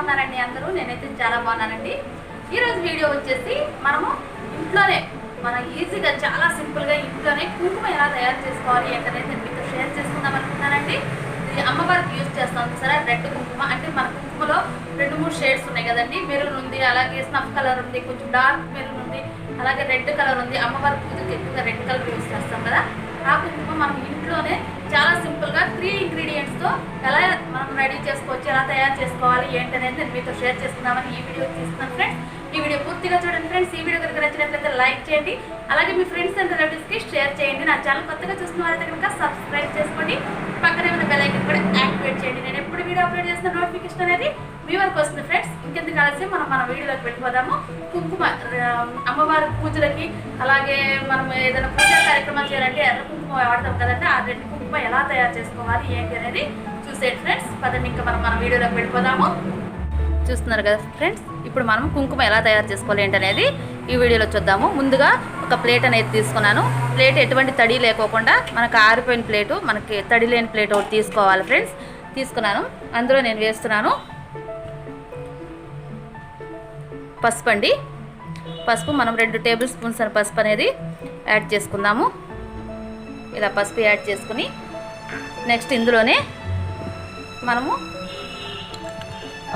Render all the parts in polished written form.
ఉన్నారండి అందరూ? నేనైతే చాలా బాగున్నానండి. ఈరోజు వీడియో వచ్చేసి మనము ఇంట్లోనే ఈజీగా చాలా సింపుల్గా ఇంట్లోనే కుంకుమ ఎలా తయారు చేసుకోవాలి ఏంటనేది నేను మీతో షేర్ చేసుకుందాం అనుకున్నానండి. ఇది అమ్మవారికి యూజ్ చేస్తాం సరే, రెడ్ కుంకుమ అంటే మన కుంకుమలో 2-3 షేడ్స్ ఉన్నాయి కదండి. మెరూన్ ఉంది, అలాగే స్నఫ్ కలర్ ఉంది, కొంచెం డార్క్ మెరూన్ ఉంది, అలాగే రెడ్ కలర్ ఉంది. అమ్మవారి పూజకి ఎక్కువగా రెడ్ కలర్ యూజ్ చేస్తాం కదా. ఆ కుంకుమ మనం ఇంట్లోనే చాలా సింపుల్గా 3 ఇంగ్రీడియంట్స్తో ఎలా మనం రెడీ చేసుకోవచ్చు, ఎలా తయారు చేసుకోవాలి ఏంటనేది నేను మీతో షేర్ చేసుకుందామని ఈ వీడియో తీస్తున్నాను ఫ్రెండ్స్. ఈ వీడియో పూర్తిగా చూడండి ఫ్రెండ్స్. ఈ వీడియో కనుక నచ్చినట్లయితే లైక్ చేయండి, అలాగే మీ ఫ్రెండ్స్ అండ్ రిలేటివ్స్కి షేర్ చేయండి. నా ఛానల్ కొత్తగా చూస్తున్న వారైతే కనుక సబ్స్క్రైబ్ చేసుకోండి, పక్కనే ఉన్న బెల్ ఐకాన్ కూడా యాక్టివేట్ చేయండి. నేను ఎప్పుడు వీడియో అప్లోడ్ చేసిన నోటిఫికేషన్ అనేది మీ వరకు వస్తుంది ఫ్రెండ్స్. ఇంకెందుకు ఆలస్యం, మన వీడియోలోకి వెళ్ళిపోదాము. కుంకుమ అమ్మవారి పూజలకి, అలాగే మనం ఏదైనా పూజా కార్యక్రమాలు చేయాలంటే ఎర్ర కుంకుమ వాడతాం కదండి. ఆ రెడ్ కుంకుమ ఎలా తయారు చేసుకోవాలి ఏంటి అనేది చూసేయండి ఫ్రెండ్స్. పదండి ఇంకా మన వీడియోలోకి వెళ్ళిపోదాము. చూస్తున్నారు కదా ఫ్రెండ్స్, ఇప్పుడు మనం కుంకుమ ఎలా తయారు చేసుకోవాలి ఏంటనేది ఈ వీడియోలో చూద్దాము. ముందుగా ఒక ప్లేట్ అనేది తీసుకున్నాను. ప్లేట్ ఎటువంటి తడి లేకోకుండా మనకు ఆరిపోయిన ప్లేటు, మనకి తడి లేని ప్లేట్ ఒకటి తీసుకోవాలి ఫ్రెండ్స్. తీసుకున్నాను. అందులో నేను వేస్తున్నాను పసుపు అండి. పసుపు మనం 2 టేబుల్ స్పూన్స్ అని పసుపు అనేది యాడ్ చేసుకుందాము. ఇలా పసుపు యాడ్ చేసుకుని నెక్స్ట్ ఇందులోనే మనము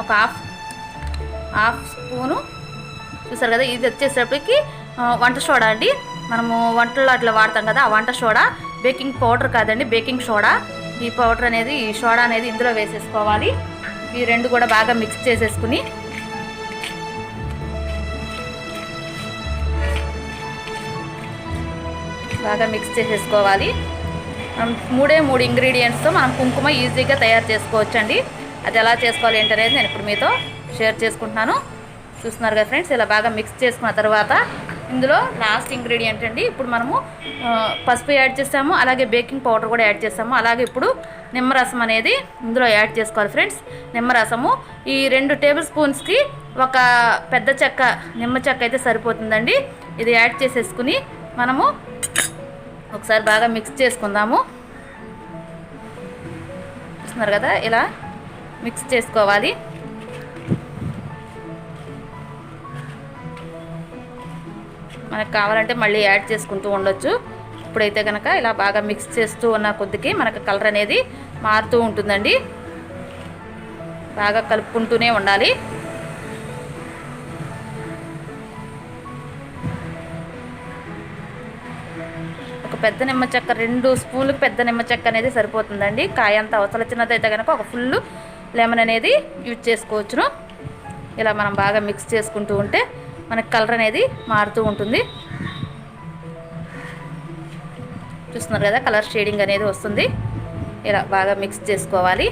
ఒక హాఫ్ స్పూను, చూసారు కదా, ఇది వచ్చేసేపటికి వంట సోడా అండి. మనము వంటల్లో అట్లా వాడతాం కదా, ఆ వంట సోడా, బేకింగ్ పౌడర్ కాదండి, బేకింగ్ సోడా. ఈ పౌడర్ అనేది, ఈ సోడా అనేది ఇందులో వేసేసుకోవాలి. ఈ రెండు కూడా బాగా మిక్స్ చేసేసుకుని బాగా మిక్స్ చేసేసుకోవాలి. 3 ఇంగ్రీడియంట్స్తో మనం కుంకుమ ఈజీగా తయారు చేసుకోవచ్చు అండి. అది ఎలా చేసుకోవాలి ఏంటనేది నేను ఇప్పుడు మీతో షేర్ చేసుకుంటున్నాను. చూస్తున్నారు కదా ఫ్రెండ్స్, ఇలా బాగా మిక్స్ చేసుకున్న తర్వాత ఇందులో లాస్ట్ ఇంగ్రీడియంట్ అండి. ఇప్పుడు మనము పసుపు యాడ్ చేసాము, అలాగే బేకింగ్ పౌడర్ కూడా యాడ్ చేసాము. అలాగే ఇప్పుడు నిమ్మరసం అనేది ఇందులో యాడ్ చేసుకోవాలి ఫ్రెండ్స్. నిమ్మరసము ఈ 2 టేబుల్ స్పూన్స్కి ఒక పెద్ద చెక్క నిమ్మ చెక్క అయితే సరిపోతుందండి. ఇది యాడ్ చేసేసుకుని మనము ఒకసారి బాగా మిక్స్ చేసుకుందాము. చూస్తున్నారు కదా, ఇలా మిక్స్ చేసుకోవాలి. మనకు కావాలంటే మళ్ళీ యాడ్ చేసుకుంటూ ఉండొచ్చు. ఇప్పుడైతే కనుక ఇలా బాగా మిక్స్ చేస్తూ ఉన్న కొద్దికి మనకు కలర్ అనేది మారుతూ ఉంటుందండి. బాగా కలుపుకుంటూనే ఉండాలి. ఒక పెద్ద నిమ్మ చెక్క, 2 స్పూన్లకు పెద్ద నిమ్మ చెక్క అనేది సరిపోతుందండి. కాయ అంత అవసరం చిన్నదైతే కనుక ఒక ఫుల్ లెమన్ అనేది యూజ్ చేసుకోవచ్చును. ఇలా మనం బాగా మిక్స్ చేసుకుంటూ ఉంటే మనకి కలర్ అనేది మారుతూ ఉంటుంది. చూస్తున్నారు కదా, కలర్ షేడింగ్ అనేది వస్తుంది. ఇలా బాగా మిక్స్ చేసుకోవాలి.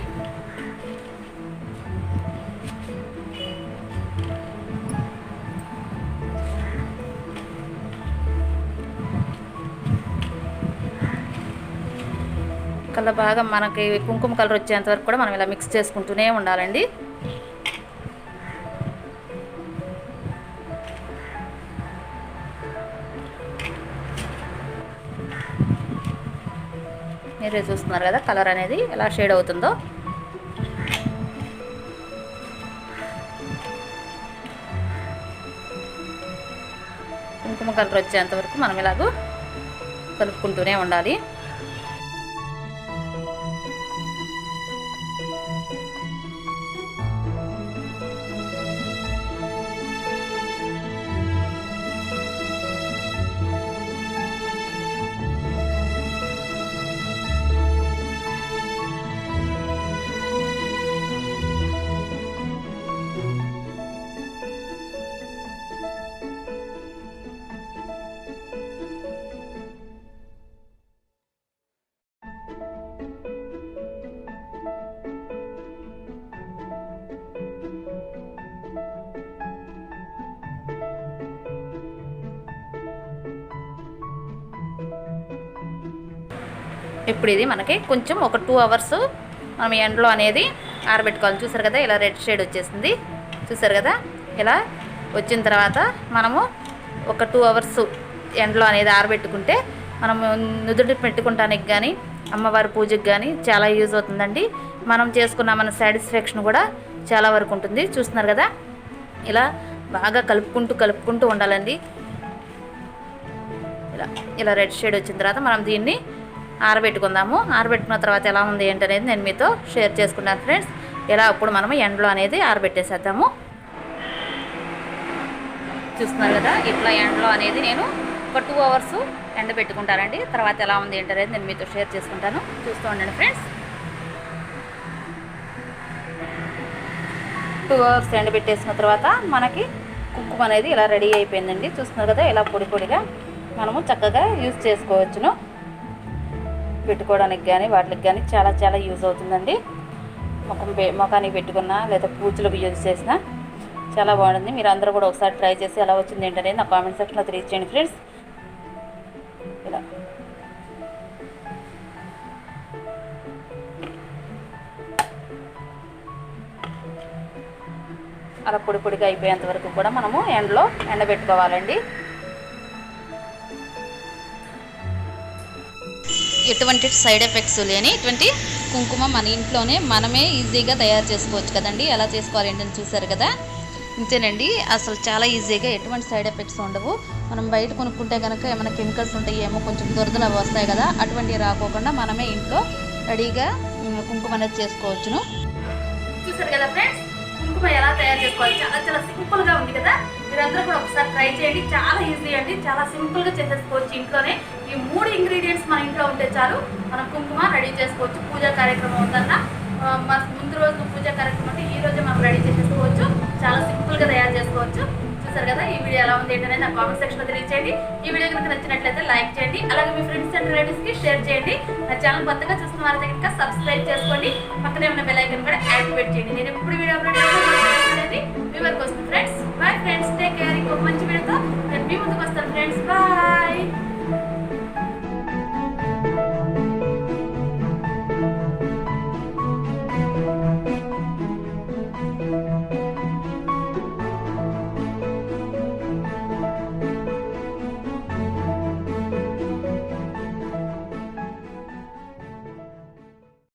కలర్ బాగా మనకి కుంకుమ కలర్ వచ్చేంత వరకు కూడా మనం ఇలా మిక్స్ చేసుకుంటూనే ఉండాలండి. మీరే చూస్తున్నారు కదా కలర్ అనేది ఎలా షేడ్ అవుతుందో. కుంకుమ కలర్ వచ్చేంత వరకు మనం ఇలాగూ కలుపుకుంటూనే ఉండాలి. ఇప్పుడు ఇది మనకి కొంచెం ఒక 2 అవర్స్ మనం ఎండలో అనేది ఆరబెట్టుకోవాలి. చూసారు కదా, ఇలా రెడ్ షేడ్ వచ్చేసింది. చూసారు కదా, ఇలా వచ్చిన తర్వాత మనము ఒక 2 అవర్స్ ఎండలో అనేది ఆరబెట్టుకుంటే మనము నుదుటి పెట్టుకుంటానికి కానీ అమ్మవారి పూజకి కానీ చాలా యూజ్ అవుతుందండి. మనం చేసుకున్న మన సాటిస్ఫాక్షన్ కూడా చాలా వరకు ఉంటుంది. చూస్తున్నారు కదా, ఇలా బాగా కలుపుకుంటూ ఉండాలండి. ఇలా రెడ్ షేడ్ వచ్చిన తర్వాత మనం దీన్ని ఆరబెట్టుకుందాము. ఆరబెట్టుకున్న తర్వాత ఎలా ఉంది ఏంటనేది నేను మీతో షేర్ చేసుకున్నాను ఫ్రెండ్స్. ఇలా అప్పుడు మనము ఎండలో అనేది ఆరబెట్టేసేద్దాము. చూస్తున్నారు కదా, ఇట్లా ఎండలో అనేది నేను ఒక 2 అవర్స్ ఎండబెట్టుకుంటానండి. తర్వాత ఎలా ఉంది ఏంటనేది నేను మీతో షేర్ చేసుకుంటాను. చూస్తూ ఉండండి ఫ్రెండ్స్. 2 అవర్స్ ఎండబెట్టేసిన తర్వాత మనకి కుంకుమ అనేది ఇలా రెడీ అయిపోయిందండి. చూస్తున్నారు కదా, ఇలా పొడిగా మనము చక్కగా యూజ్ చేసుకోవచ్చును. పెట్టుకోవడానికి కానీ వాటికి కానీ చాలా యూజ్ అవుతుందండి. ముఖానికి పెట్టుకున్నా లేదా పూజలకు యూజ్ చేసినా చాలా బాగుంటుంది. మీరు అందరూ కూడా ఒకసారి ట్రై చేసి ఎలా వచ్చింది ఏంటనేది నా కామెంట్ సెక్షన్లో తెలియజేయండి ఫ్రెండ్స్. ఇలా అలా పొడిగా అయిపోయేంత వరకు కూడా మనము ఎండలో ఎండబెట్టుకోవాలండి. ఎటువంటి సైడ్ ఎఫెక్ట్స్ లేని ఇటువంటి కుంకుమ మన ఇంట్లోనే మనమే ఈజీగా తయారు చేసుకోవచ్చు కదండి. ఎలా చేసుకోవాలి ఏంటని చూసారు కదా, ఇంతేనండి. అసలు చాలా ఈజీగా ఎటువంటి సైడ్ ఎఫెక్ట్స్ ఉండవు. మనం బయట కొనుక్కుంటే కనుక ఏమైనా కెమికల్స్ ఉంటాయి, ఏమో కొంచెం దురదలు అవి వస్తాయి కదా, అటువంటివి రాకోకుండా మనమే ఇంట్లో రెడీగా కుంకుమ అనేది చేసుకోవచ్చును. చూసారు కదా ఫ్రెండ్స్, కుంకుమ ఎలా తయారు చేసుకోవాలి, చాలా సింపుల్గా ఉంది కదా. మీరందరూ కూడా ఒకసారి ట్రై చేయండి. చాలా ఈజీ అండి, చాలా సింపుల్గా చేసేసుకోవచ్చు ఇంట్లోనే. ఈ 3 ఇంగ్రీడియంట్స్ మన ఇంట్లో ఉంటే చాలు, మనం కుంకుమ రెడీ చేసుకోవచ్చు. పూజా కార్యక్రమం ఉందన్నా, ముందు రోజు పూజా కార్యక్రమం అంటే ఈ రోజే మనం రెడీ చేసేసుకోవచ్చు. చాలా సింపుల్గా తయారు చేసుకోవచ్చు. చూసారు కదా, ఈ వీడియో ఎలా ఉంది ఏంటనేది నా కామెంట్ సెక్షన్లో తెలియజేయండి. ఈ వీడియో కనుక నచ్చినట్లయితే లైక్ చేయండి, అలాగే మీ ఫ్రెండ్స్ అండ్ రిలేటివ్స్కి షేర్ చేయండి. నా ఛానల్ కొత్తగా చూస్తున్న వారైతే కనుక సబ్స్క్రైబ్ చేసుకోండి. పక్కనే ఉన్న బెల్ ఐకాన్ కూడా యాక్టివేట్ చేయండి. నేను ఎప్పుడు వీడియో